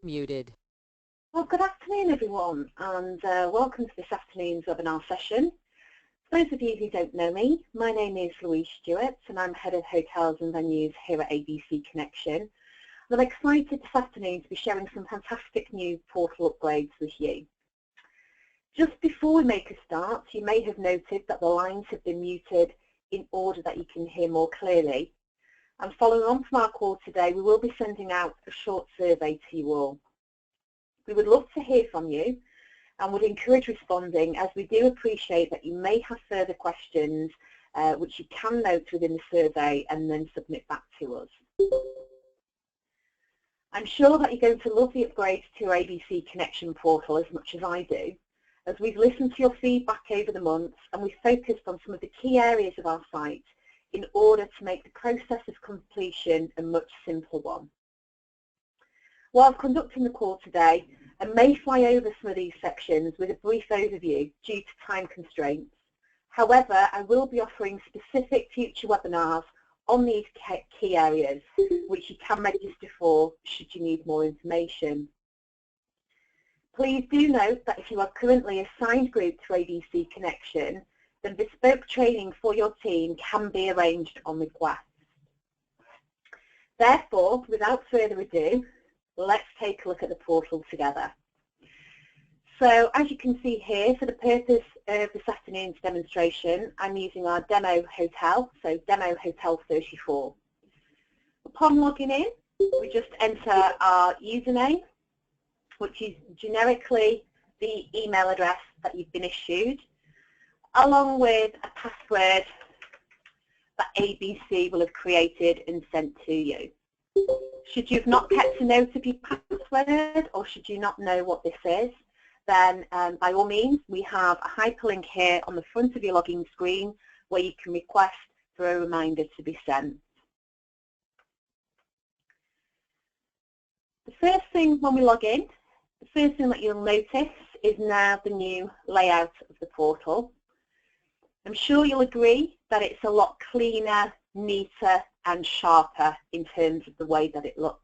Muted. Well, good afternoon, everyone, and welcome to this afternoon's webinar session. For those of you who don't know me, my name is Louise Stewart, and I'm Head of Hotels and Venues here at ABC Connection. And I'm excited this afternoon to be sharing some fantastic new portal upgrades with you. Just before we make a start, you may have noted that the lines have been muted in order that you can hear more clearly. And following on from our call today, we will be sending out a short survey to you all. We would love to hear from you and would encourage responding, as we do appreciate that you may have further questions which you can note within the survey and then submit back to us. I'm sure that you're going to love the upgrades to your ABC Connection portal as much as I do, as we've listened to your feedback over the months and we've focused on some of the key areas of our site in order to make the process of completion a much simpler one. While conducting the call today, I may fly over some of these sections with a brief overview due to time constraints. However, I will be offering specific future webinars on these key areas, which you can register for should you need more information. Please do note that if you are currently assigned group to ABC Connection, then bespoke training for your team can be arranged on request. Therefore, without further ado, let's take a look at the portal together. So as you can see here, for the purpose of this afternoon's demonstration, I'm using our demo hotel, so demo hotel 34. Upon logging in, we just enter our username, which is generically the email address that you've been issued, along with a password that ABC will have created and sent to you. Should you have not kept a note of your password, or should you not know what this is, then by all means, we have a hyperlink here on the front of your login screen where you can request for a reminder to be sent. The first thing when we log in, the first thing that you'll notice is now the new layout of the portal. I'm sure you'll agree that it's a lot cleaner, neater and sharper in terms of the way that it looks.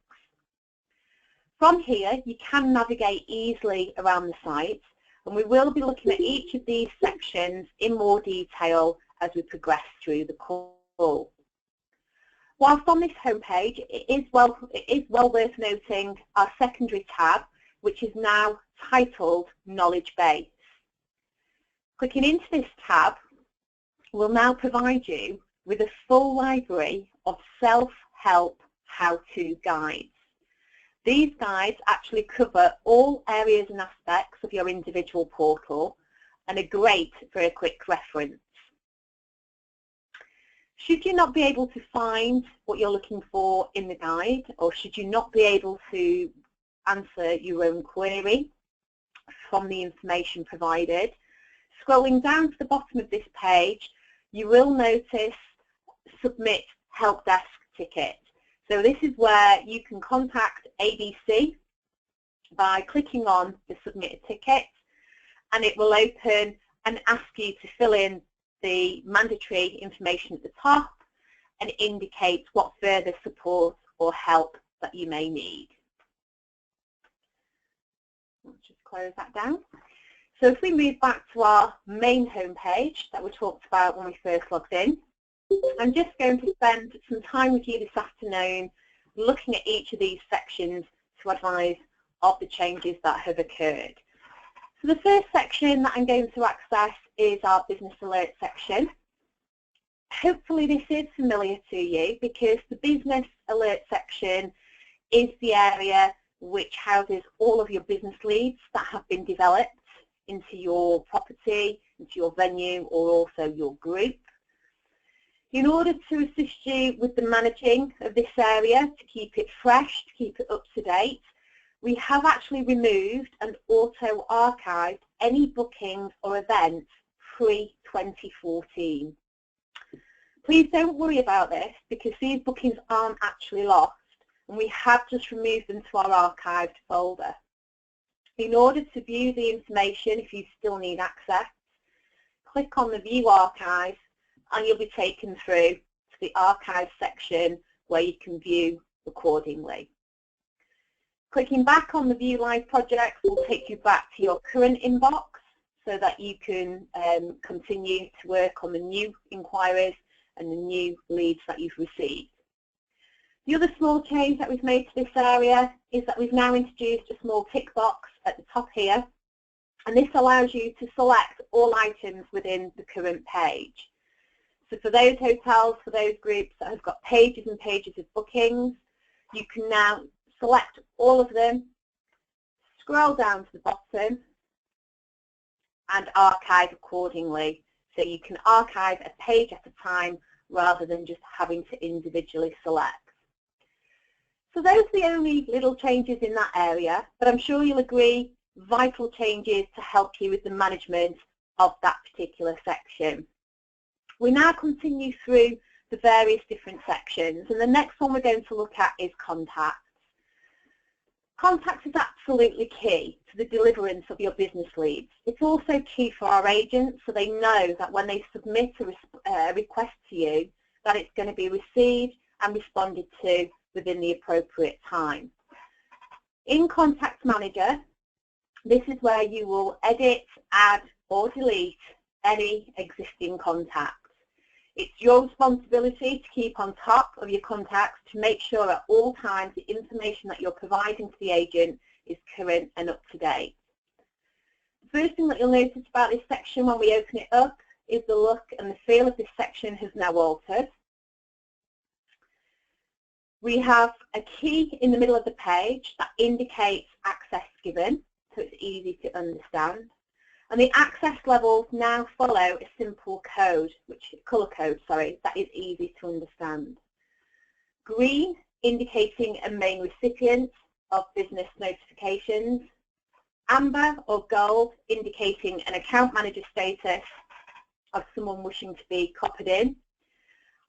From here, you can navigate easily around the site, and we will be looking at each of these sections in more detail as we progress through the call. Whilst on this homepage, it is well worth noting our secondary tab, which is now titled Knowledge Base. Clicking into this tab will now provide you with a full library of self-help how-to guides. These guides actually cover all areas and aspects of your individual portal and are great for a quick reference. Should you not be able to find what you're looking for in the guide, or should you not be able to answer your own query from the information provided, scrolling down to the bottom of this page, you will notice Submit Help Desk Ticket. So this is where you can contact ABC by clicking on the Submit a Ticket, and it will open and ask you to fill in the mandatory information at the top and indicate what further support or help that you may need. Let's just close that down. So if we move back to our main homepage that we talked about when we first logged in, I'm just going to spend some time with you this afternoon looking at each of these sections to advise of the changes that have occurred. So the first section that I'm going to access is our Business Alert section. Hopefully this is familiar to you, because the Business Alert section is the area which houses all of your business leads that have been developed into your property, into your venue, or also your group. In order to assist you with the managing of this area, to keep it fresh, to keep it up to date, we have actually removed and auto-archived any bookings or events pre-2014. Please don't worry about this, because these bookings aren't actually lost, and we have just removed them to our archived folder. In order to view the information, if you still need access, click on the View Archive and you'll be taken through to the Archive section where you can view accordingly. Clicking back on the View Live project will take you back to your current inbox so that you can continue to work on the new inquiries and the new leads that you've received. The other small change that we've made to this area is that we've now introduced a small tick box at the top here, and this allows you to select all items within the current page. So for those hotels, for those groups that have got pages and pages of bookings, you can now select all of them, scroll down to the bottom and archive accordingly. So you can archive a page at a time rather than just having to individually select. So those are the only little changes in that area, but I'm sure you'll agree, vital changes to help you with the management of that particular section. We now continue through the various different sections, and the next one we're going to look at is contacts. Contacts is absolutely key to the deliverance of your business leads. It's also key for our agents, so they know that when they submit a request to you, that it's going to be received and responded to within the appropriate time. In Contact Manager, this is where you will edit, add or delete any existing contacts. It's your responsibility to keep on top of your contacts to make sure at all times the information that you're providing to the agent is current and up to date. The first thing that you'll notice about this section when we open it up is the look and the feel of this section has now altered. We have a key in the middle of the page that indicates access given, so it's easy to understand. And the access levels now follow a simple code, colour code, that is easy to understand. Green indicating a main recipient of business notifications. Amber or gold indicating an account manager status of someone wishing to be copied in.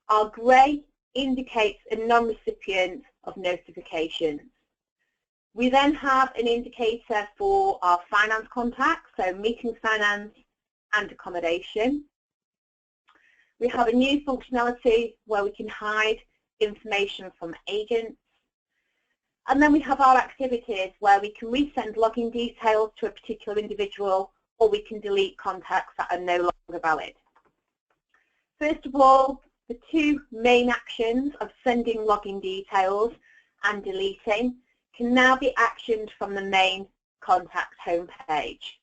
Our grey indicates a non-recipient of notifications. We then have an indicator for our finance contacts, so meetings finance and accommodation. We have a new functionality where we can hide information from agents. And then we have our activities where we can resend login details to a particular individual, or we can delete contacts that are no longer valid. First of all, the two main actions of sending login details and deleting can now be actioned from the main contact homepage.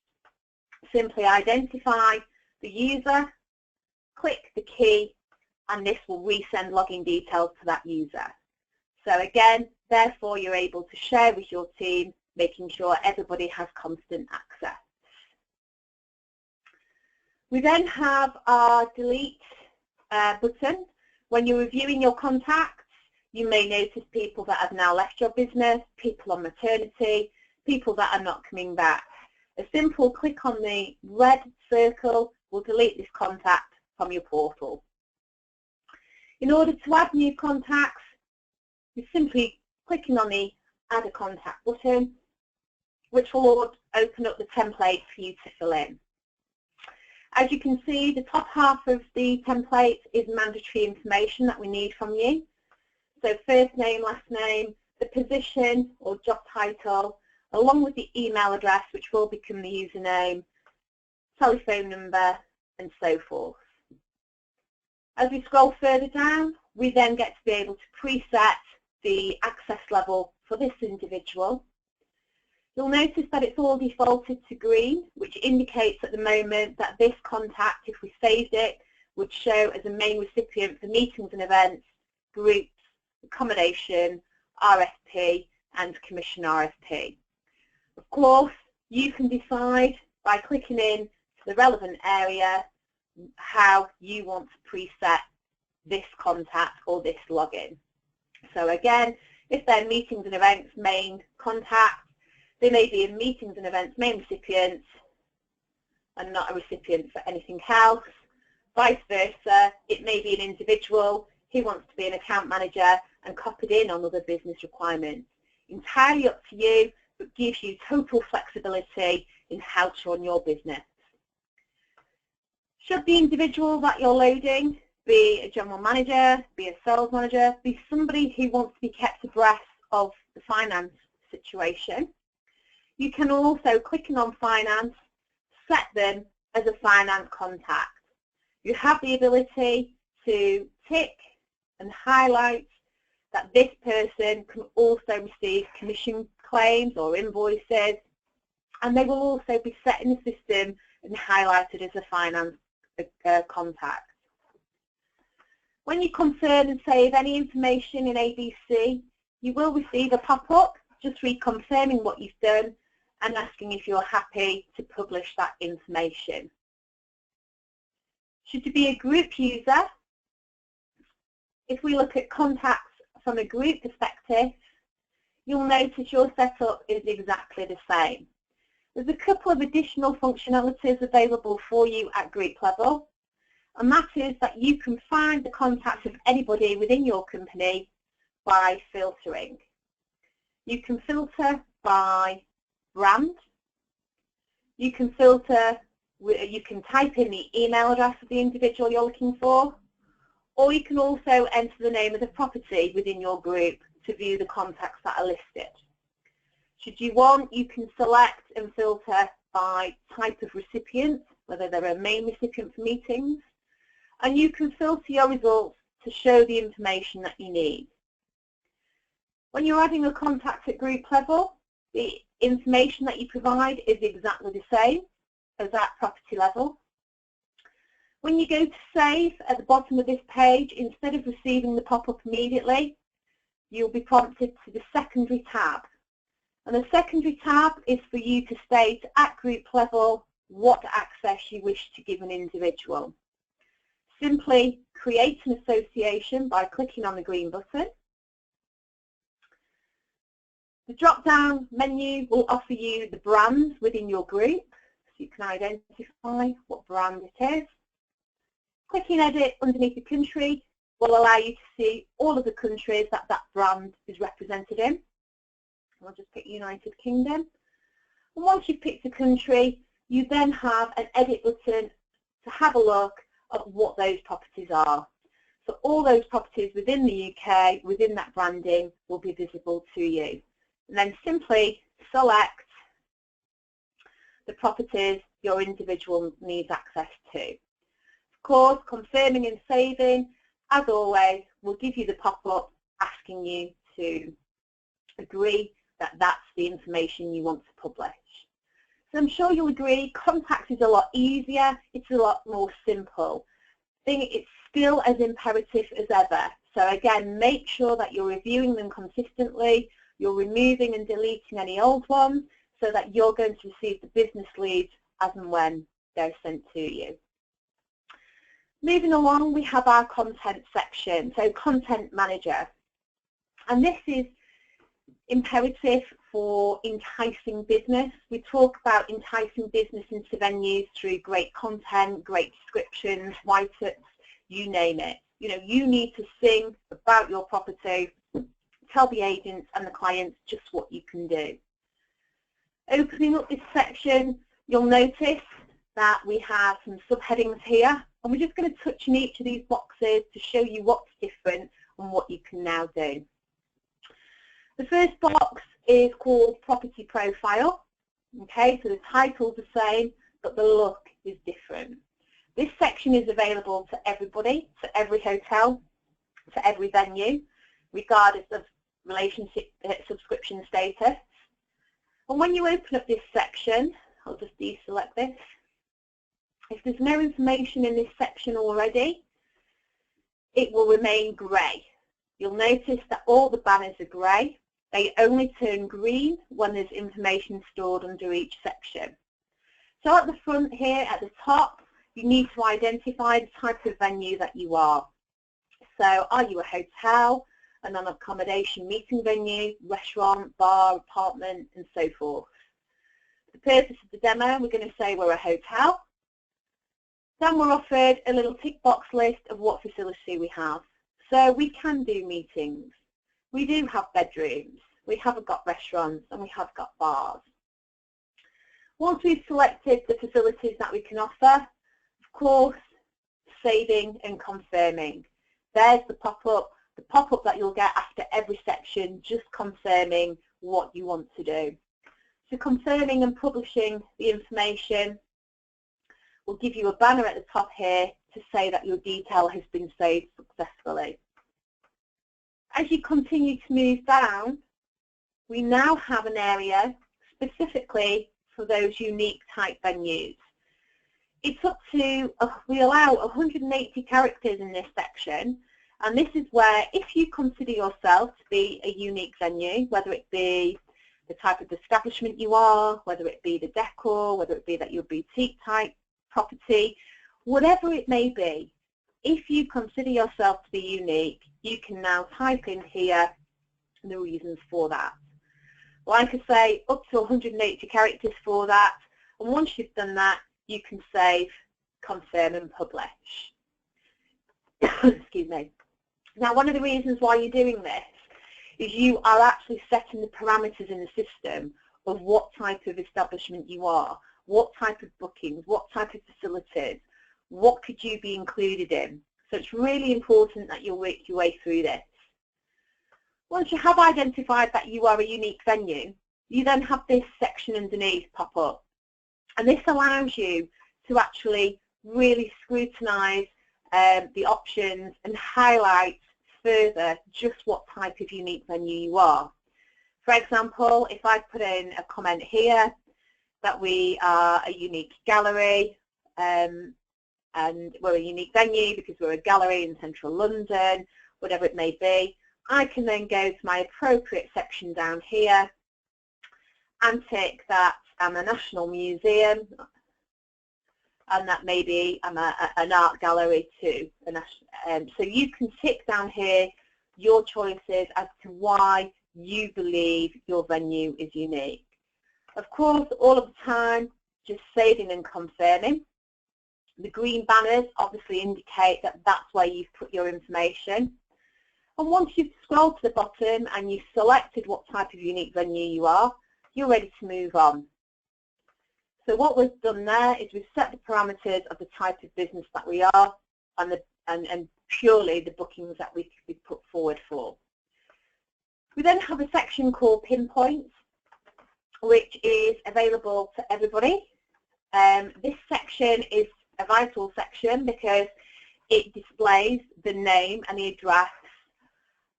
Simply identify the user, click the key, and this will resend login details to that user. So again, therefore you're able to share with your team, making sure everybody has constant access. We then have our delete button. When you're reviewing your contacts, you may notice people that have now left your business, people on maternity, people that are not coming back. A simple click on the red circle will delete this contact from your portal. In order to add new contacts, you're simply clicking on the Add a Contact button, which will open up the template for you to fill in. As you can see, the top half of the template is mandatory information that we need from you. So first name, last name, the position or job title, along with the email address, which will become the username, telephone number, and so forth. As we scroll further down, we then get to be able to preset the access level for this individual. You'll notice that it's all defaulted to green, which indicates at the moment that this contact, if we saved it, would show as a main recipient for meetings and events, groups, accommodation, RFP, and commission RFP. Of course, you can decide by clicking in to the relevant area how you want to preset this contact or this login. So again, if they're meetings and events main contact, they may be in meetings and events main recipients and not a recipient for anything else. Vice versa, it may be an individual who wants to be an account manager and copied in on other business requirements. Entirely up to you, but gives you total flexibility in how to run your business. Should the individual that you're loading be a general manager, be a sales manager, be somebody who wants to be kept abreast of the finance situation. You can also, clicking on finance, set them as a finance contact. You have the ability to tick and highlight that this person can also receive commission claims or invoices, and they will also be set in the system and highlighted as a finance contact. When you confirm and save any information in ABC, you will receive a pop-up just reconfirming what you've done and asking if you're happy to publish that information. Should you be a group user, if we look at contacts from a group perspective, you'll notice your setup is exactly the same. There's a couple of additional functionalities available for you at group level, and that is that you can find the contacts of anybody within your company by filtering. You can filter by brand, you can filter, you can type in the email address of the individual you're looking for, or you can also enter the name of the property within your group to view the contacts that are listed. Should you want, you can select and filter by type of recipient, whether they're a main recipient for meetings, and you can filter your results to show the information that you need. When you're adding a contact at group level, the information that you provide is exactly the same as at property level. When you go to save at the bottom of this page, instead of receiving the pop-up immediately, you'll be prompted to the secondary tab. And the secondary tab is for you to state at group level what access you wish to give an individual. Simply create an association by clicking on the green button. The drop-down menu will offer you the brands within your group, so you can identify what brand it is. Clicking edit underneath the country will allow you to see all of the countries that that brand is represented in. I'll just pick United Kingdom. And once you've picked a country, you then have an edit button to have a look at what those properties are. So all those properties within the UK, within that branding, will be visible to you. And then simply select the properties your individual needs access to. Of course, confirming and saving, as always, will give you the pop-up asking you to agree that that's the information you want to publish. So I'm sure you'll agree, contact is a lot easier, it's a lot more simple. I think it's still as imperative as ever. So again, make sure that you're reviewing them consistently, you're removing and deleting any old ones so that you're going to receive the business leads as and when they're sent to you. Moving along, we have our content section, so content manager. And this is imperative for enticing business. We talk about enticing business into venues through great content, great descriptions, write-ups, you name it. You know, you need to sing about your property, tell the agents and the clients just what you can do. Opening up this section, you'll notice that we have some subheadings here, and we're just going to touch on each of these boxes to show you what's different and what you can now do. The first box is called Property Profile. Okay, so the title's the same, but the look is different. This section is available to everybody, to every hotel, to every venue, regardless of relationship subscription status. And when you open up this section, I'll just deselect this. If there's no information in this section already, it will remain grey. You'll notice that all the banners are grey. They only turn green when there's information stored under each section. So at the front here, at the top, you need to identify the type of venue that you are. So are you a hotel, a non-accommodation meeting venue, restaurant, bar, apartment, and so forth. For the purpose of the demo, we're going to say we're a hotel. Then we're offered a little tick box list of what facility we have. So we can do meetings. We do have bedrooms. We have got restaurants and we have got bars. Once we've selected the facilities that we can offer, of course, saving and confirming. There's the pop-up that you'll get after every section, just confirming what you want to do. So confirming and publishing the information will give you a banner at the top here to say that your detail has been saved successfully. As you continue to move down, we now have an area specifically for those unique type venues. It's up to, we allow 180 characters in this section, and this is where, if you consider yourself to be a unique venue, whether it be the type of establishment you are, whether it be the decor, whether it be that you're a boutique type property, whatever it may be, if you consider yourself to be unique, you can now type in here the reasons for that. Like I say, up to 180 characters for that, and once you've done that, you can save, confirm and publish. Excuse me. Now, one of the reasons why you're doing this is you are actually setting the parameters in the system of what type of establishment you are, what type of bookings, what type of facilities, what could you be included in. So it's really important that you work your way through this. Once you have identified that you are a unique venue, you then have this section underneath pop up. And this allows you to actually really scrutinise the options and highlight further just what type of unique venue you are. For example, if I put in a comment here that we are a unique gallery and we're a unique venue because we're a gallery in central London, whatever it may be, I can then go to my appropriate section down here and tick that I'm a national museum, and that maybe I'm an art gallery too. So you can tick down here your choices as to why you believe your venue is unique. Of course, all of the time, just saving and confirming. The green banners obviously indicate that that's where you've put your information. And once you've scrolled to the bottom and you've selected what type of unique venue you are, you're ready to move on. So what we've done there is we've set the parameters of the type of business that we are and purely the bookings that we could be put forward for. We then have a section called Pinpoints, which is available to everybody. This section is a vital section because it displays the name and the address,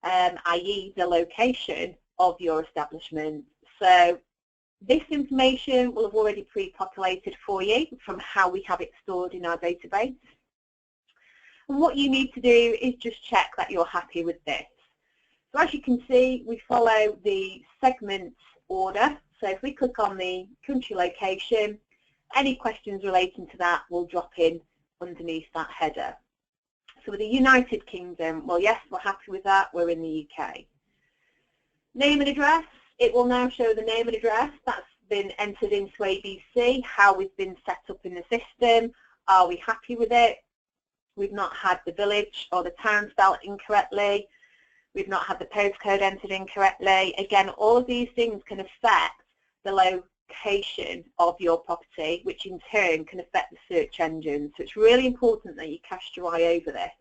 i.e. the location of your establishment. So this information will have already pre-populated for you from how we have it stored in our database. And what you need to do is just check that you're happy with this. So as you can see, we follow the segments order. So if we click on the country location, any questions relating to that will drop in underneath that header. So with the United Kingdom, well, yes, we're happy with that. We're in the UK. Name and address. It will now show the name and address that's been entered into ABC, how we've been set up in the system. Are we happy with it? We've not had the village or the town spelled incorrectly. We've not had the postcode entered incorrectly. Again, all of these things can affect the location of your property, which in turn can affect the search engine. So it's really important that you cast your eye over this.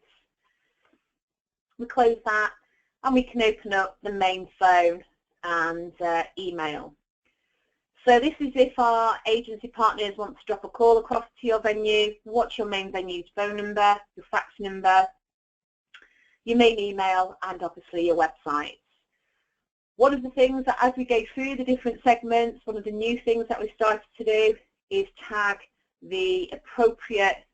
We close that and we can open up the main phone and email. So this is if our agency partners want to drop a call across to your venue. What's your main venue's phone number, your fax number, your main email, and obviously your website. One of the things that as we go through the different segments, one of the new things that we started to do is tag the appropriate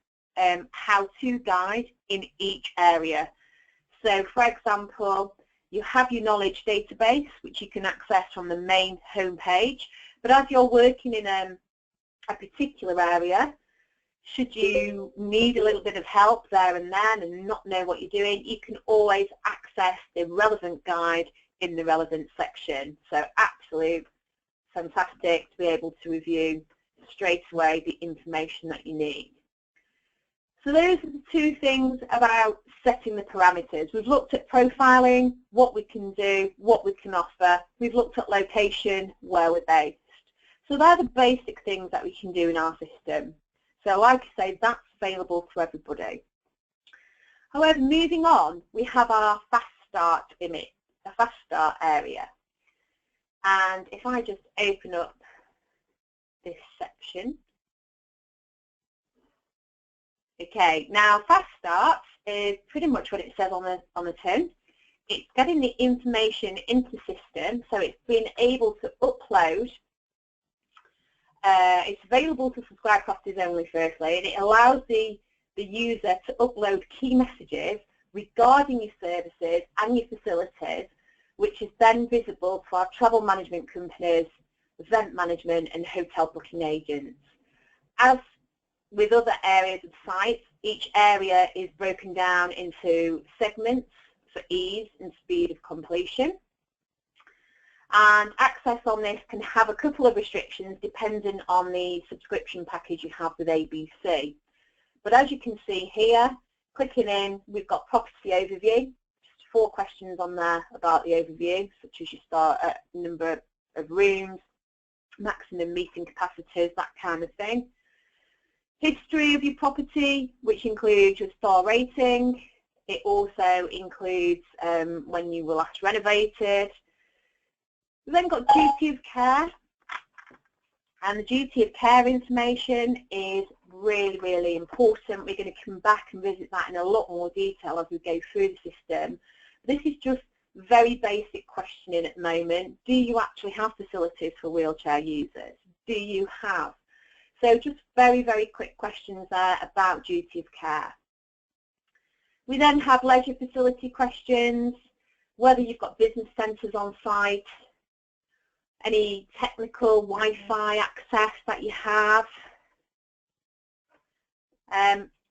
how-to guide in each area. So for example, you have your knowledge database, which you can access from the main homepage. But as you're working in a particular area, should you need a little bit of help there and then and not know what you're doing, you can always access the relevant guide in the relevant section. So absolute fantastic to be able to review straight away the information that you need. So those are the two things about setting the parameters. We've looked at profiling, what we can do, what we can offer. We've looked at location, where we're based. So they're the basic things that we can do in our system. So like I say, that's available to everybody. However, moving on, we have our fast start image, a fast start area. And if I just open up this section. Okay, now Fast Start is pretty much what it says on the tin. It's getting the information into the system, so it's being able to upload. It's available to subscribe properties only, firstly, and it allows the user to upload key messages regarding your services and your facilities, which is then visible to our travel management companies, event management and hotel booking agents. As with other areas of sites, each area is broken down into segments for ease and speed of completion. And access on this can have a couple of restrictions depending on the subscription package you have with ABC. But as you can see here, clicking in, we've got property overview, just 4 questions on there about the overview, such as you start at number of rooms, maximum meeting capacities, that kind of thing. History of your property, which includes your star rating. It also includes when you were last renovated. We've then got duty of care, and the duty of care information is really, really important. We're going to come back and visit that in a lot more detail as we go through the system. This is just very basic questioning at the moment. Do you actually have facilities for wheelchair users? Do you have? So just very, very quick questions there about duty of care. We then have leisure facility questions, whether you've got business centres on site, any technical Wi-Fi access that you have.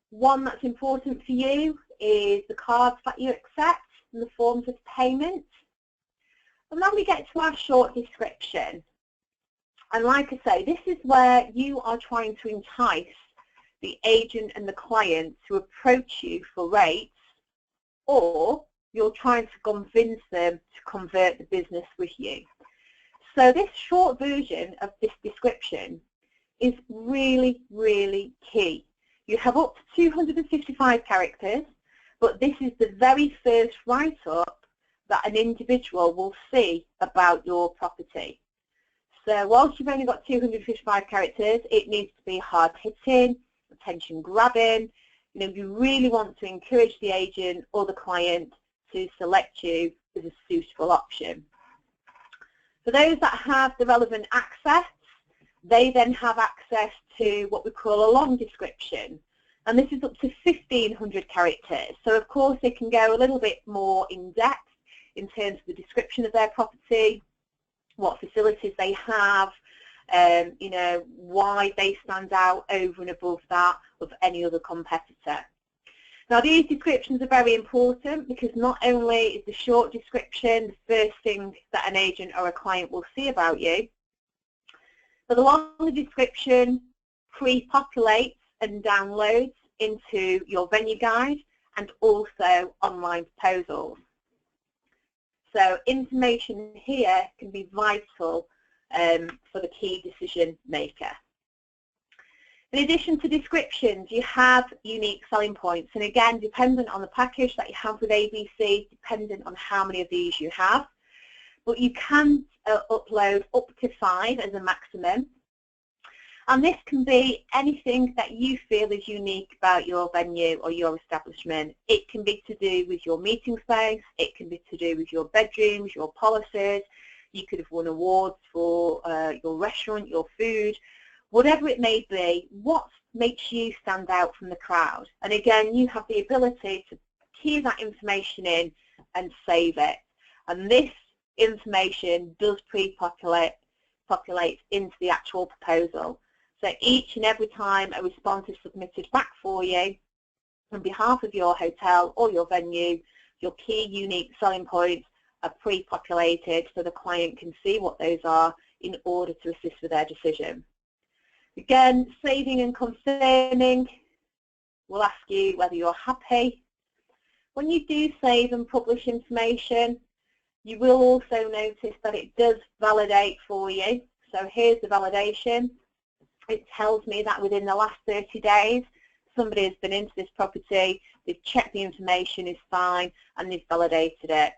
One that's important for you is the cards that you accept and the forms of payment. And then we get to our short description. And like I say, this is where you are trying to entice the agent and the client to approach you for rates, or you're trying to convince them to convert the business with you. So this short version of this description is really, really key. You have up to 255 characters, but this is the very first write-up that an individual will see about your property. So whilst you've only got 255 characters, it needs to be hard-hitting, attention-grabbing. You know, you really want to encourage the agent or the client to select you as a suitable option. For those that have the relevant access, they then have access to what we call a long description. And this is up to 1,500 characters. So of course they can go a little bit more in depth in terms of the description of their property, what facilities they have, you know, why they stand out over and above that of any other competitor. Now these descriptions are very important because not only is the short description the first thing that an agent or a client will see about you, but the longer description pre-populates and downloads into your venue guide and also online proposals. So information here can be vital for the key decision maker. In addition to descriptions, you have unique selling points, and again, dependent on the package that you have with ABC, dependent on how many of these you have, but you can upload up to 5 as a maximum. And this can be anything that you feel is unique about your venue or your establishment. It can be to do with your meeting space, it can be to do with your bedrooms, your policies. You could have won awards for your restaurant, your food, whatever it may be. What makes you stand out from the crowd? And again, you have the ability to key that information in and save it. And this information does pre-populate into the actual proposal. So each and every time a response is submitted back for you on behalf of your hotel or your venue, your key unique selling points are pre-populated so the client can see what those are in order to assist with their decision. Again, saving and confirming will ask you whether you're happy. When you do save and publish information, you will also notice that it does validate for you. So here's the validation. It tells me that within the last 30 days, somebody has been into this property, they've checked the information is fine, and they've validated it.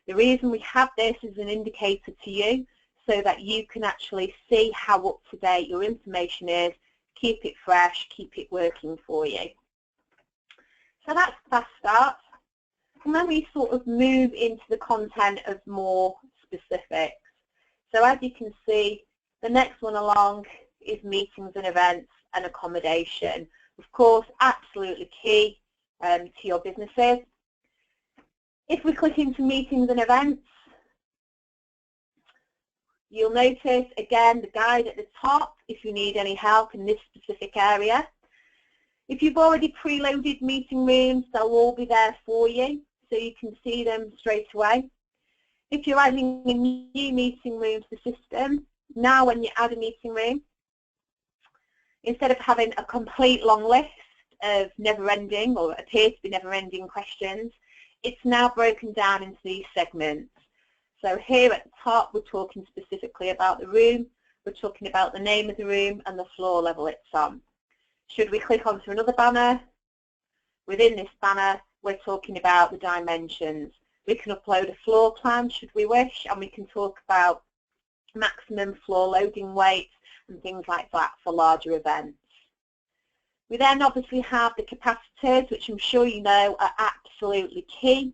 The reason we have this is an indicator to you so that you can actually see how up to date your information is, keep it fresh, keep it working for you. So that's a fast start. And then we sort of move into the content of more specifics. So as you can see, the next one along is meetings and events and accommodation. Of course, absolutely key to your businesses. If we click into meetings and events, you'll notice again the guide at the top if you need any help in this specific area. If you've already preloaded meeting rooms, they'll all be there for you, so you can see them straight away. If you're adding a new meeting room to the system, now when you add a meeting room, instead of having a complete long list of never-ending or appear to be never-ending questions, it's now broken down into these segments. So here at the top, we're talking specifically about the room, we're talking about the name of the room and the floor level it's on. Should we click onto another banner, within this banner, we're talking about the dimensions. We can upload a floor plan should we wish, and we can talk about maximum floor loading weights and things like that for larger events. We then obviously have the capacitors, which I'm sure you know are absolutely key.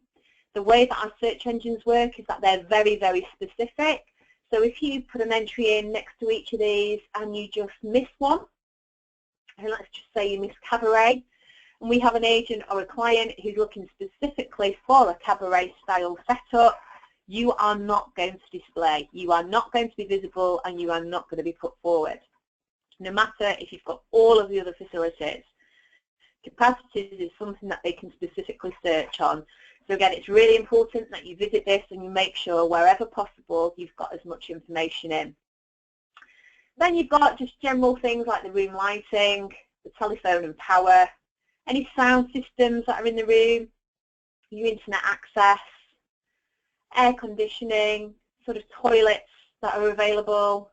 The way that our search engines work is that they're very, very specific. So if you put an entry in next to each of these and you just miss one, and let's just say you miss cabaret, and we have an agent or a client who's looking specifically for a cabaret style setup, you are not going to display, you are not going to be visible, and you are not going to be put forward. No matter if you've got all of the other facilities. Capacitors is something that they can specifically search on. So again, it's really important that you visit this and you make sure wherever possible you've got as much information in. Then you've got just general things like the room lighting, the telephone and power, any sound systems that are in the room, your internet access, air conditioning, sort of toilets that are available,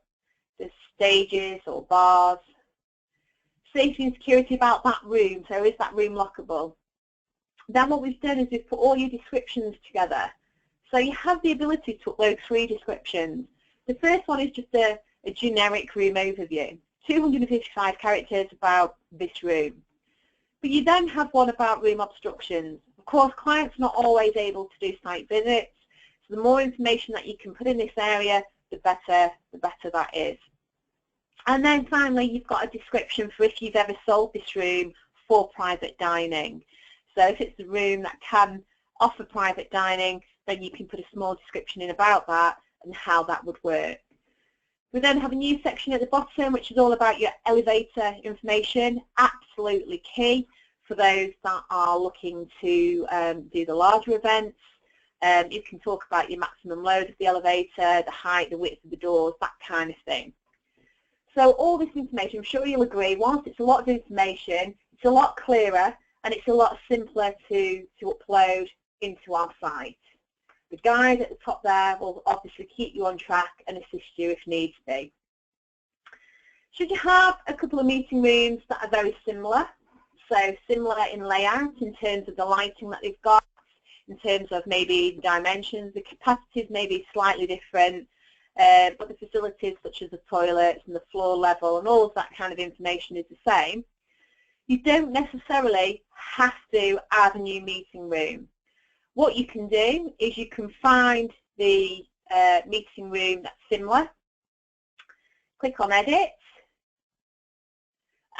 the stages or bars, safety and security about that room, so is that room lockable? Then what we've done is we've put all your descriptions together. So you have the ability to upload 3 descriptions. The first one is just a generic room overview, 255 characters about this room. But you then have one about room obstructions. Of course, clients are not always able to do site visits, so the more information that you can put in this area, the better that is. And then finally, you've got a description for if you've ever sold this room for private dining. So if it's a room that can offer private dining, then you can put a small description in about that and how that would work. We then have a new section at the bottom, which is all about your elevator information, absolutely key for those that are looking to do the larger events. You can talk about your maximum load of the elevator, the height, the width of the doors, that kind of thing. So all this information, I'm sure you'll agree, whilst it's a lot of information, it's a lot clearer and it's a lot simpler to upload into our site. The guide at the top there will obviously keep you on track and assist you if needs be. Should you have a couple of meeting rooms that are very similar, so similar in layout in terms of the lighting that they've got, in terms of maybe the dimensions, the capacities may be slightly different, but the facilities such as the toilets and the floor level and all of that kind of information is the same, you don't necessarily have to add a new meeting room. What you can do is you can find the meeting room that's similar, click on edit,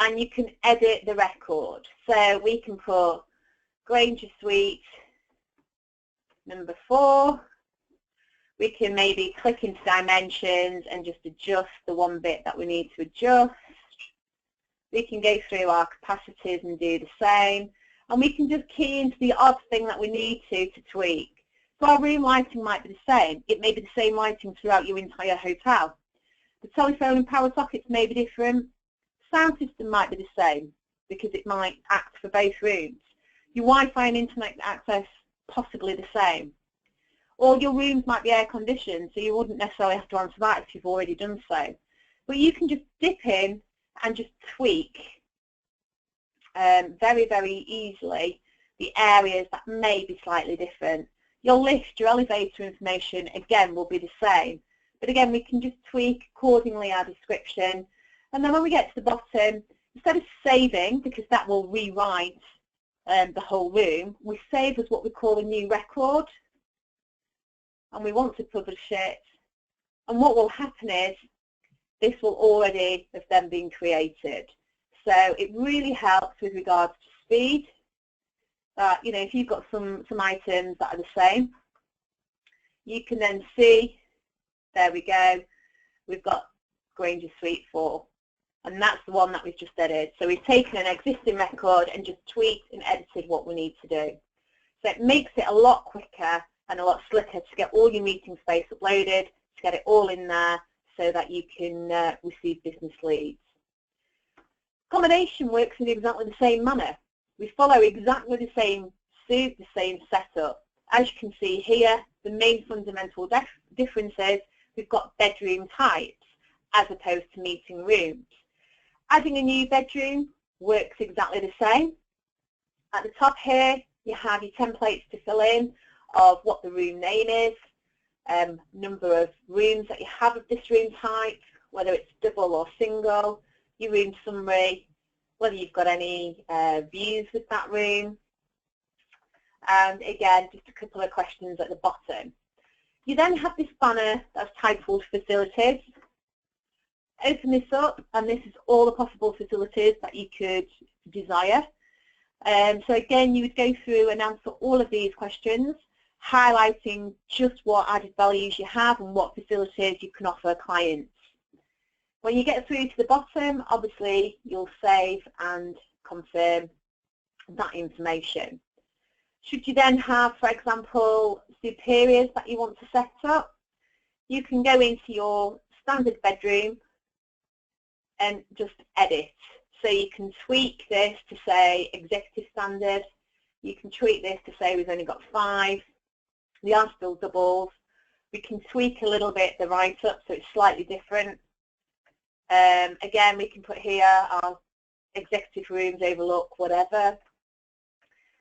and you can edit the record. So we can put Granger Suite number 4. We can maybe click into dimensions and just adjust the one bit that we need to adjust. We can go through our capacities and do the same. And we can just key into the odd thing that we need to tweak. So our room lighting might be the same. It may be the same lighting throughout your entire hotel. The telephone and power sockets may be different. Sound system might be the same because it might act for both rooms. Your Wi-Fi and internet access possibly the same. Or your rooms might be air conditioned, so you wouldn't necessarily have to answer that if you've already done so. But you can just dip in and just tweak very, very easily the areas that may be slightly different. Your lift, your elevator information, again, will be the same. But again, we can just tweak accordingly our description. And then when we get to the bottom, instead of saving, because that will rewrite the whole room, we save as what we call a new record. And we want to publish it. And what will happen is this will already have then been created. So it really helps with regards to speed. You know, if you've got some items that are the same, you can then see, there we go, we've got Granger Suite 4. And that's the one that we've just edited. So we've taken an existing record and just tweaked and edited what we need to do. So it makes it a lot quicker and a lot slicker to get all your meeting space uploaded, to get it all in there so that you can receive business leads. Accommodation works in exactly the same manner. We follow exactly the same suit, the same setup. As you can see here, the main fundamental difference is we've got bedroom types as opposed to meeting rooms. Adding a new bedroom works exactly the same. At the top here, you have your templates to fill in of what the room name is, number of rooms that you have of this room type, whether it's double or single, your room summary, whether you've got any views with that room, and again, just a couple of questions at the bottom. You then have this banner that's titled Facilities. Open this up, and this is all the possible facilities that you could desire. So again, you would go through and answer all of these questions, highlighting just what added values you have and what facilities you can offer clients. When you get through to the bottom, obviously you'll save and confirm that information. Should you then have, for example, superiors that you want to set up, you can go into your standard bedroom and just edit. So you can tweak this to say executive standard. You can tweak this to say we've only got 5. They are still doubles. We can tweak a little bit the write-up so it's slightly different. Again, we can put here our executive rooms, overlook, whatever.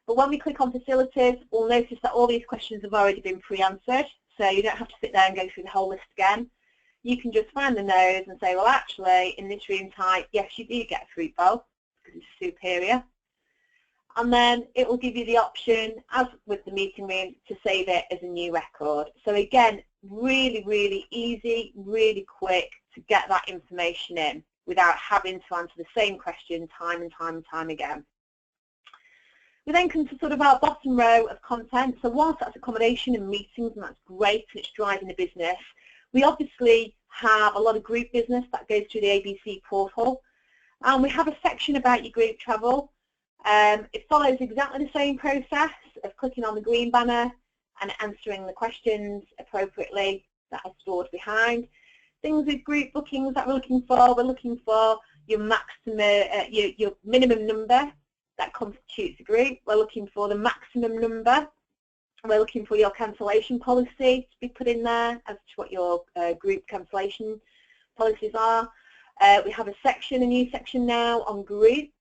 But when we click on facilities, we'll notice that all these questions have already been pre-answered, so you don't have to sit there and go through the whole list again. You can just find the no's and say, well, actually, in this room type, yes, you do get a fruit bowl because it's superior. And then it will give you the option, as with the meeting room, to save it as a new record. So again, really, really easy, really quick to get that information in without having to answer the same question time and time and time again. We then come to sort of our bottom row of content. So whilst that's accommodation and meetings, and that's great, and it's driving the business, we obviously have a lot of group business that goes through the ABC portal. And we have a section about your group travel. It follows exactly the same process of clicking on the green banner and answering the questions appropriately that are stored behind. Things with group bookings that we're looking for your maximum, your minimum number that constitutes a group. We're looking for the maximum number. We're looking for your cancellation policy to be put in there as to what your group cancellation policies are. We have a new section now on groups.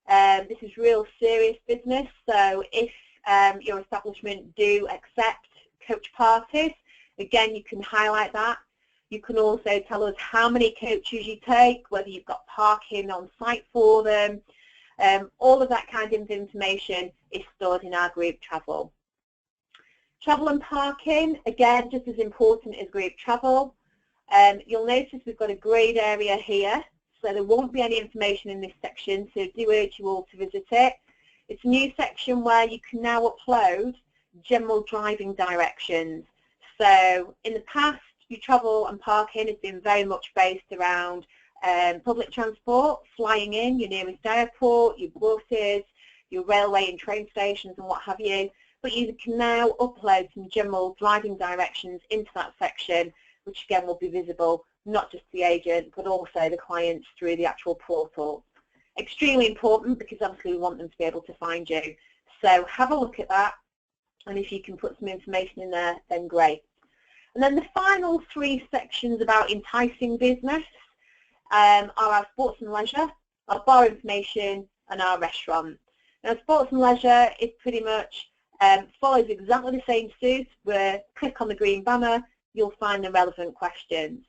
This is real serious business, so if your establishment do accept coach parties, again, you can highlight that. You can also tell us how many coaches you take, whether you've got parking on site for them. All of that kind of information is stored in our group travel. Travel and parking, again, just as important as group travel. You'll notice we've got a greyed area here, so there won't be any information in this section, so do urge you all to visit it. It's a new section where you can now upload general driving directions. So in the past, your travel and parking has been very much based around public transport, flying in, your nearest airport, your buses, your railway and train stations and what have you. But you can now upload some general driving directions into that section, which again will be visible not just to the agent but also the clients through the actual portal. Extremely important because obviously we want them to be able to find you. So have a look at that, and if you can put some information in there, then great. And then the final 3 sections about enticing business are our sports and leisure, our bar information and our restaurant. Now sports and leisure is pretty much follows exactly the same suit where click on the green banner, you'll find the relevant questions,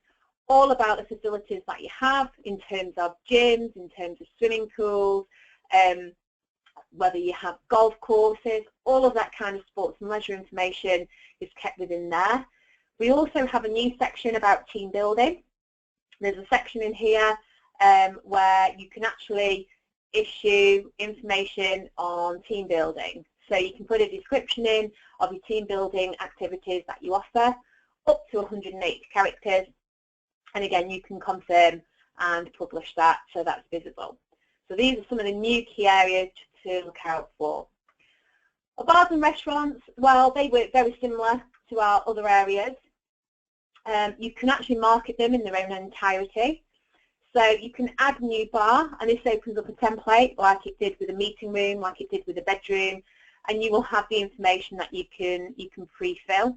all about the facilities that you have in terms of gyms, in terms of swimming pools, whether you have golf courses, all of that kind of sports and leisure information is kept within there. We also have a new section about team building. There's a section in here where you can actually issue information on team building. So you can put a description in of your team building activities that you offer, up to 180 characters, and again you can confirm and publish that so that's visible. So these are some of the new key areas to look out for. Bars and restaurants, well, they work very similar to our other areas. You can actually market them in their own entirety. So you can add a new bar, and this opens up a template like it did with a meeting room, like it did with a bedroom, and you will have the information that you can pre-fill.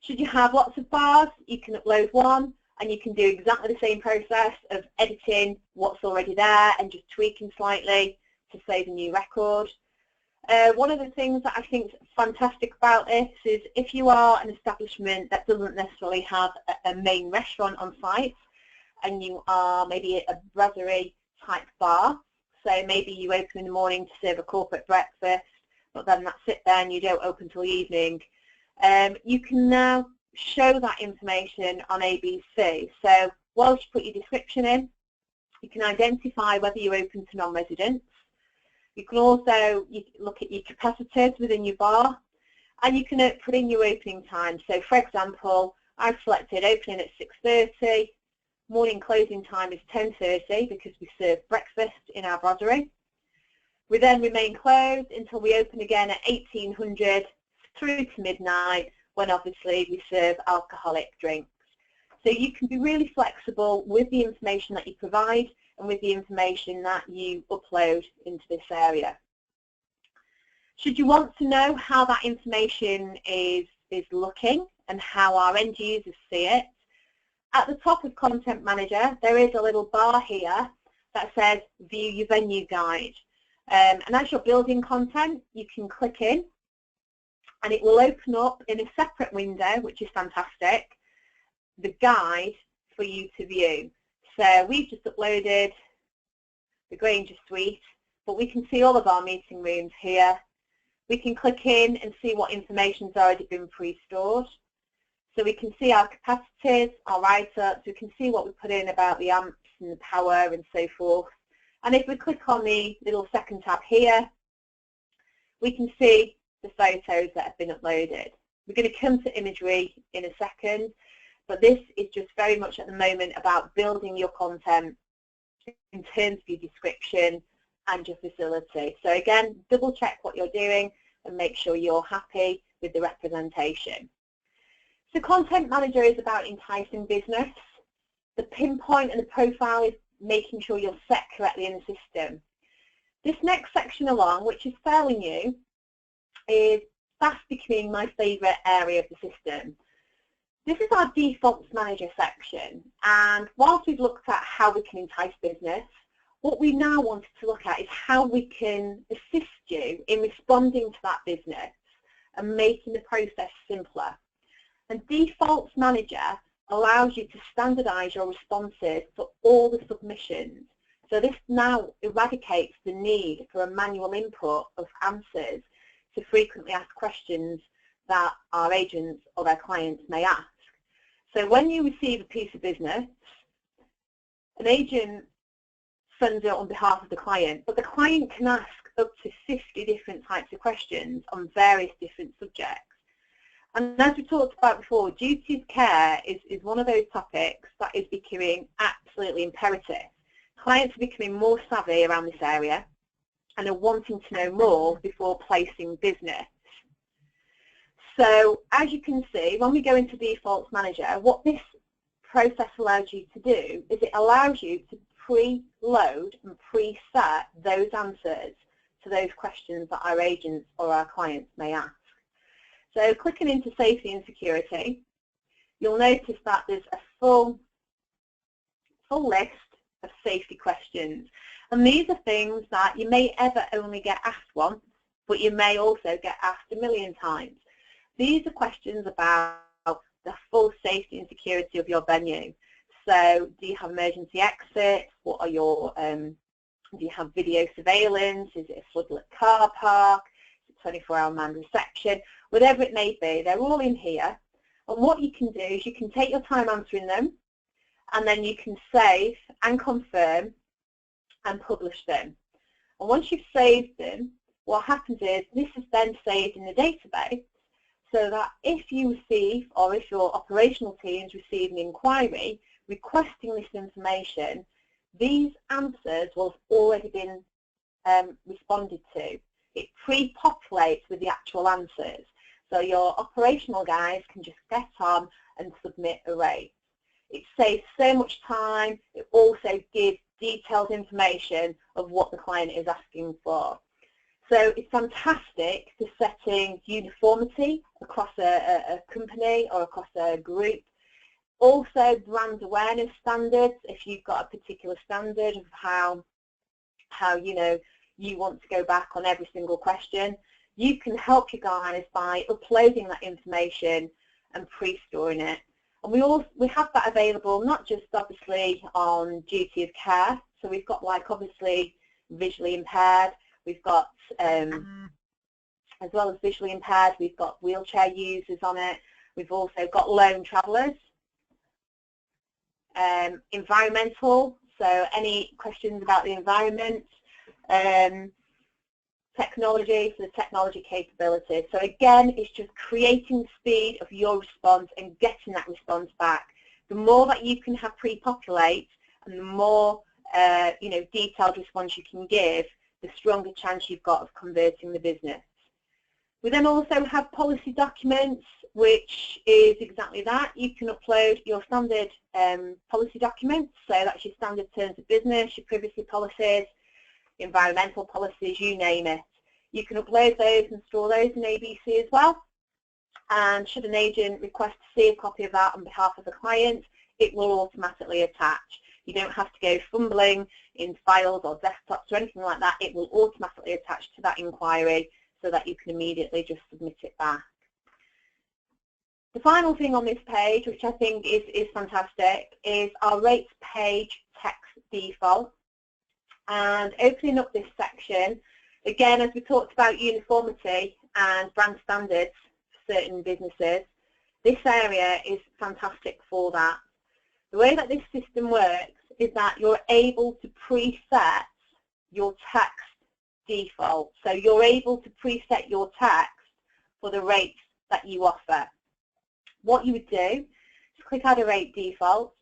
Should you have lots of bars, you can upload one, and you can do exactly the same process of editing what's already there and just tweaking slightly to save a new record. One of the things that I think is fantastic about this is if you are an establishment that doesn't necessarily have a main restaurant on site, and you are maybe a brasserie type bar, so maybe you open in the morning to serve a corporate breakfast, but then that's it then, you don't open till evening. You can now show that information on ABC. So whilst you put your description in, you can identify whether you're open to non-residents. You can also look at your capacitors within your bar, and you can put in your opening time. So for example, I've selected opening at 6:30, morning closing time is 10:30 because we serve breakfast in our brasserie. We then remain closed until we open again at 1800 through to midnight, when obviously we serve alcoholic drinks. So you can be really flexible with the information that you provide and with the information that you upload into this area. Should you want to know how that information is looking and how our end users see it, at the top of Content Manager there is a little bar here that says View Your Venue Guide. And as you're building content, you can click in and it will open up in a separate window, which is fantastic, the guide for you to view. So we've just uploaded the Granger Suite, but we can see all of our meeting rooms here. We can click in and see what information's already been pre-stored. So we can see our capacities, our write-ups, we can see what we put in about the amps and the power and so forth. And if we click on the little second tab here, we can see the photos that have been uploaded. We're going to come to imagery in a second, but this is just very much at the moment about building your content in terms of your description and your facility. So again, double check what you're doing and make sure you're happy with the representation. So Content Manager is about enticing business. The pinpoint and the profile is making sure you're set correctly in the system. This next section along, which is fairly new, is fast becoming my favourite area of the system. This is our Defaults Manager section, and whilst we've looked at how we can entice business, what we now wanted to look at is how we can assist you in responding to that business and making the process simpler. And Defaults Manager allows you to standardise your responses for all the submissions. So this now eradicates the need for a manual input of answers to frequently asked questions that our agents or their clients may ask. So when you receive a piece of business, an agent funds it on behalf of the client, but the client can ask up to 50 different types of questions on various different subjects. And as we talked about before, duty of care is one of those topics that is becoming absolutely imperative. Clients are becoming more savvy around this area and are wanting to know more before placing business. So as you can see, when we go into Defaults Manager, what this process allows you to do is it allows you to pre-load and preset those answers to those questions that our agents or our clients may ask. So clicking into Safety and Security, you'll notice that there's a full list of safety questions. And these are things that you may ever only get asked once, but you may also get asked a million times. These are questions about the full safety and security of your venue. So do you have emergency exits? What are your, do you have video surveillance? Is it a floodlit car park? Is it 24-hour manned reception? Whatever it may be, they're all in here. And what you can do is you can take your time answering them, and then you can save and confirm and publish them. And once you've saved them, what happens is this is then saved in the database, so that if you receive, or if your operational teams receive an inquiry requesting this information, these answers will have already been responded to. It pre-populates with the actual answers. So your operational guys can just get on and submit a rate. It saves so much time. It also gives detailed information of what the client is asking for. So it's fantastic for setting uniformity across a company or across a group. Also brand awareness standards, if you've got a particular standard of how you want to go back on every single question, you can help your guys by uploading that information and pre-storing it. And we have that available not just obviously on duty of care, so we've got like obviously visually impaired, we've got as well as visually impaired, we've got wheelchair users on it, we've also got lone travellers. Environmental, so any questions about the environment, technology, so the technology capabilities. So again, it's just creating the speed of your response and getting that response back. The more that you can have pre-populate and the more detailed response you can give, the stronger chance you've got of converting the business. We then also have policy documents, which is exactly that. You can upload your standard policy documents, so that's your standard terms of business, your privacy policies, environmental policies, you name it. You can upload those and store those in ABC as well. And should an agent request to see a copy of that on behalf of the client, it will automatically attach. You don't have to go fumbling in files or desktops or anything like that. It will automatically attach to that inquiry so that you can immediately just submit it back. The final thing on this page, which I think is fantastic, is our rates page text default. And opening up this section, again, as we talked about uniformity and brand standards for certain businesses, this area is fantastic for that. The way that this system works is that you're able to preset your text default. So you're able to preset your text for the rates that you offer. What you would do is click Add a Rate Default,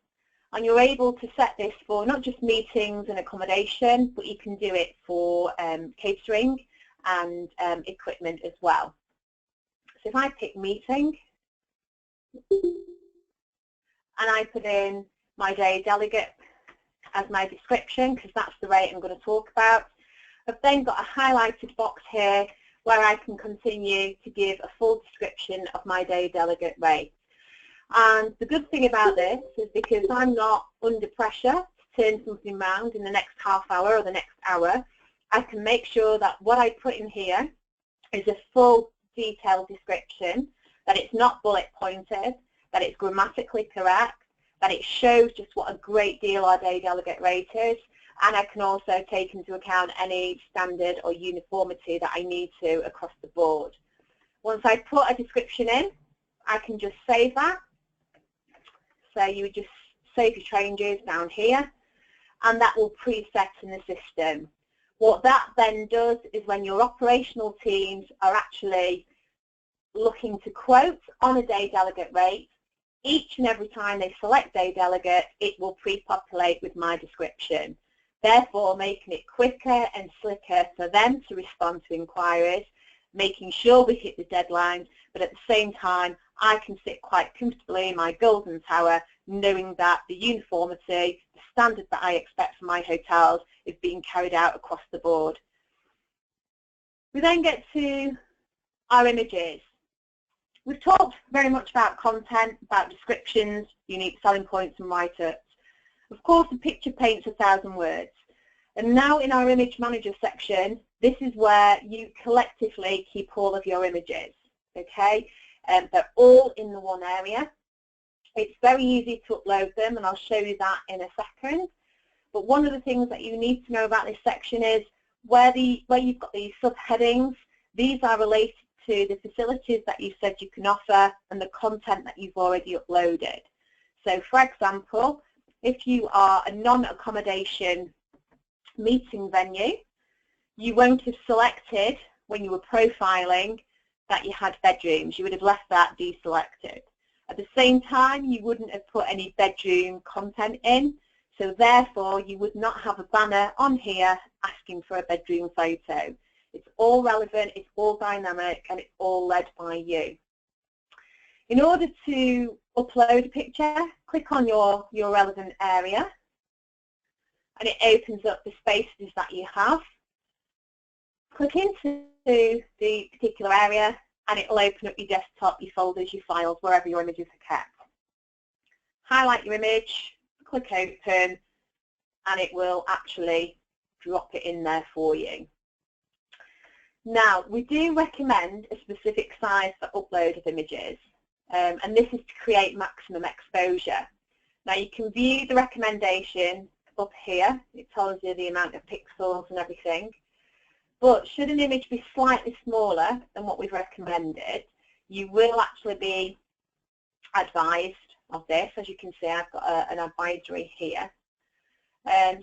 and you're able to set this for not just meetings and accommodation, but you can do it for catering and equipment as well. So if I pick meeting, and I put in my day delegate as my description, because that's the rate I'm going to talk about, I've then got a highlighted box here where I can continue to give a full description of my day delegate rate. And the good thing about this is because I'm not under pressure to turn something around in the next half hour or the next hour, I can make sure that what I put in here is a full detailed description, that it's not bullet pointed, that it's grammatically correct, that it shows just what a great deal our day delegate rate is, and I can also take into account any standard or uniformity that I need to across the board. Once I put a description in, I can just save that. So you would just save your changes down here, and that will preset in the system. What that then does is when your operational teams are actually looking to quote on a day delegate rate, each and every time they select day delegate, it will pre-populate with my description, therefore making it quicker and slicker for them to respond to inquiries, making sure we hit the deadlines, but at the same time I can sit quite comfortably in my golden tower knowing that the uniformity, the standard that I expect from my hotels is being carried out across the board. We then get to our images. We've talked very much about content, about descriptions, unique selling points and write-ups. Of course, a picture paints 1,000 words. And now in our image manager section, this is where you collectively keep all of your images, okay? They're all in the one area. It's very easy to upload them, and I'll show you that in a second. But one of the things that you need to know about this section is where you've got these subheadings, these are related to the facilities that you said you can offer and the content that you've already uploaded. So for example, if you are a non-accommodation meeting venue, you won't have selected when you were profiling that you had bedrooms. You would have left that deselected. At the same time, you wouldn't have put any bedroom content in, so therefore you would not have a banner on here asking for a bedroom photo. It's all relevant, it's all dynamic, and it's all led by you. In order to upload a picture, click on your relevant area, and it opens up the spaces that you have. Click into the particular area, and it will open up your desktop, your folders, your files, wherever your images are kept. Highlight your image, click open, and it will actually drop it in there for you. Now, we do recommend a specific size for upload of images, and this is to create maximum exposure. Now, you can view the recommendation up here. It tells you the amount of pixels and everything. But should an image be slightly smaller than what we've recommended, you will actually be advised of this. As you can see, I've got an advisory here.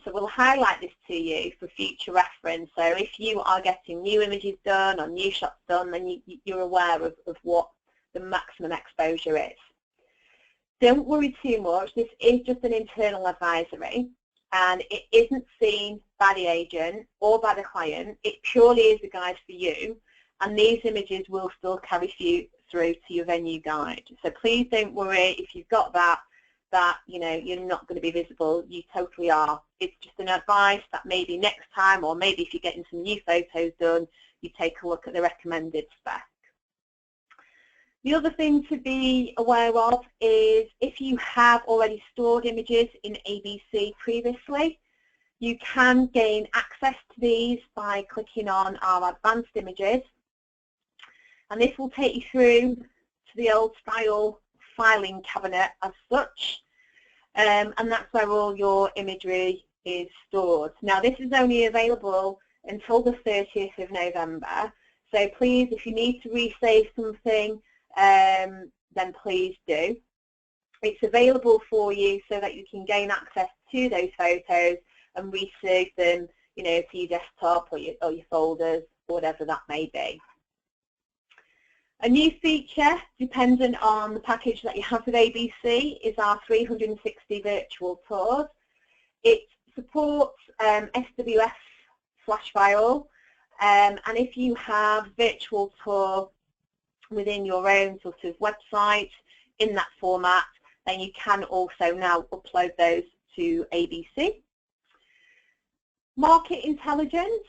So we'll highlight this to you for future reference. So if you are getting new images done or new shots done, then you're aware of what the maximum exposure is. Don't worry too much. This is just an internal advisory, and it isn't seen by the agent or by the client. It purely is a guide for you, and these images will still carry you through to your venue guide. So please don't worry if you've got that you know you're not going to be visible. You totally are. It's just an advice that maybe next time, or maybe if you're getting some new photos done, you take a look at the recommended spec. The other thing to be aware of is if you have already stored images in ABC previously, you can gain access to these by clicking on our advanced images, and this will take you through to the old style filing cabinet as such, and that's where all your imagery is stored. Now, this is only available until the 30th of November, so please, if you need to resave something, then please do. It's available for you so that you can gain access to those photos and resave them, you know, to your desktop or your folders, whatever that may be. A new feature, dependent on the package that you have with ABC, is our 360 virtual tours. It supports SWF flash file, and if you have virtual tour within your own sort of website in that format, then you can also now upload those to ABC. Market intelligence,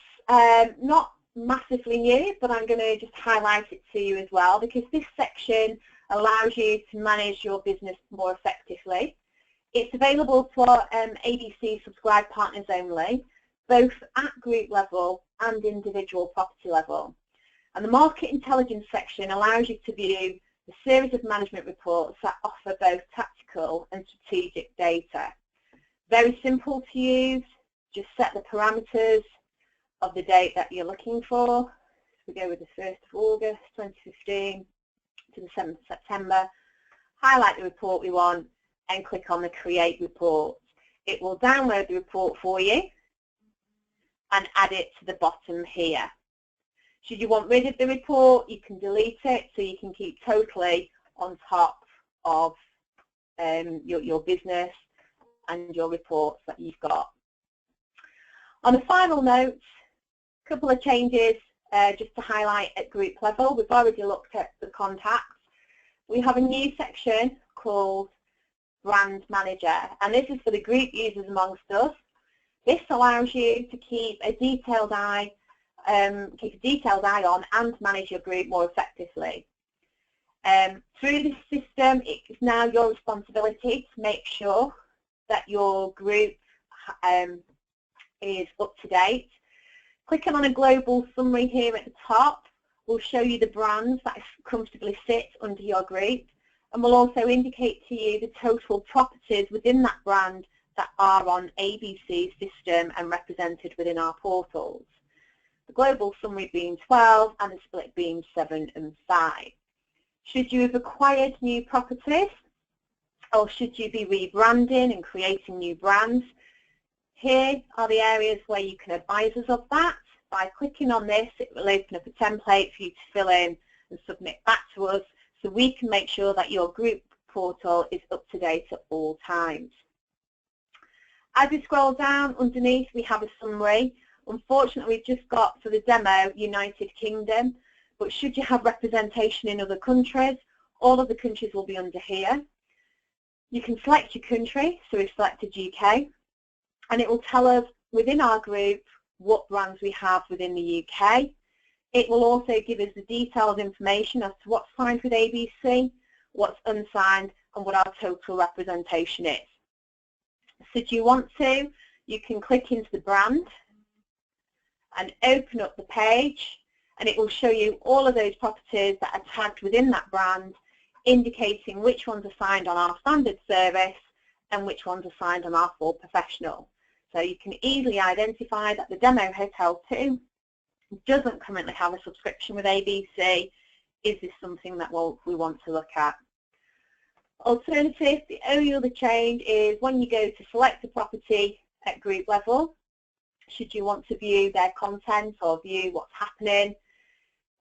not massively new, but I'm going to just highlight it to you as well, because this section allows you to manage your business more effectively. It's available to our ABC subscribed partners only, both at group level and individual property level. And the market intelligence section allows you to view a series of management reports that offer both tactical and strategic data. Very simple to use. Just set the parameters of the date that you're looking for. We go with the 1st of August 2015 to the 7th of September. Highlight the report we want and click on the Create Report. It will download the report for you and add it to the bottom here. Should you want rid of the report, you can delete it, so you can keep totally on top of your business and your reports that you've got. On a final note, a couple of changes just to highlight at group level. We've already looked at the contacts. We have a new section called Brand Manager, and this is for the group users amongst us. This allows you to keep a detailed eye on and manage your group more effectively. Through this system, it's now your responsibility to make sure that your group is up to date. Clicking on a global summary here at the top will show you the brands that comfortably sit under your group, and will also indicate to you the total properties within that brand that are on ABC's system and represented within our portals. The global summary being 12 and the split being 7 and 5. Should you have acquired new properties, or should you be rebranding and creating new brands, here are the areas where you can advise us of that. By clicking on this, it will open up a template for you to fill in and submit back to us, so we can make sure that your group portal is up to date at all times. As we scroll down underneath, we have a summary. Unfortunately, we've just got for the demo United Kingdom, but should you have representation in other countries, all of the countries will be under here. You can select your country, so we've selected UK, and it will tell us within our group what brands we have within the UK. It will also give us the detailed information as to what's signed with ABC, what's unsigned, and what our total representation is. So do you want to, you can click into the brand and open up the page, and it will show you all of those properties that are tagged within that brand, indicating which ones are signed on our standard service and which ones are signed on our full professional. So you can easily identify that the Demo Hotel 2 doesn't currently have a subscription with ABC. Is this something that we want to look at? Alternative, the only other change is when you go to select a property at group level, should you want to view their content or view what's happening,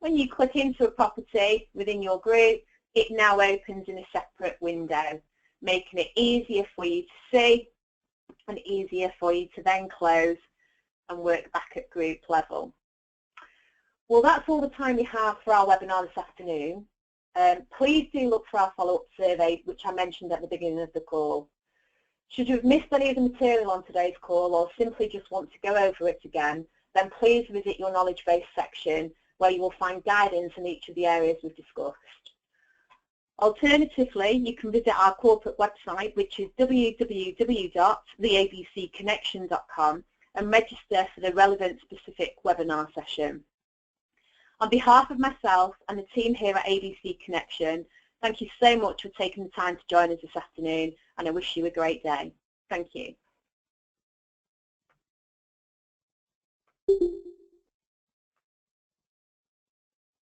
when you click into a property within your group, it now opens in a separate window, making it easier for you to see and easier for you to then close and work back at group level. Well, that's all the time we have for our webinar this afternoon. Please do look for our follow-up survey, which I mentioned at the beginning of the call. Should you have missed any of the material on today's call or simply just want to go over it again, then please visit your knowledge base section where you will find guidance in each of the areas we've discussed. Alternatively, you can visit our corporate website, which is www.theabcconnection.com, and register for the relevant specific webinar session. On behalf of myself and the team here at ABC Connection, thank you so much for taking the time to join us this afternoon, and I wish you a great day. Thank you.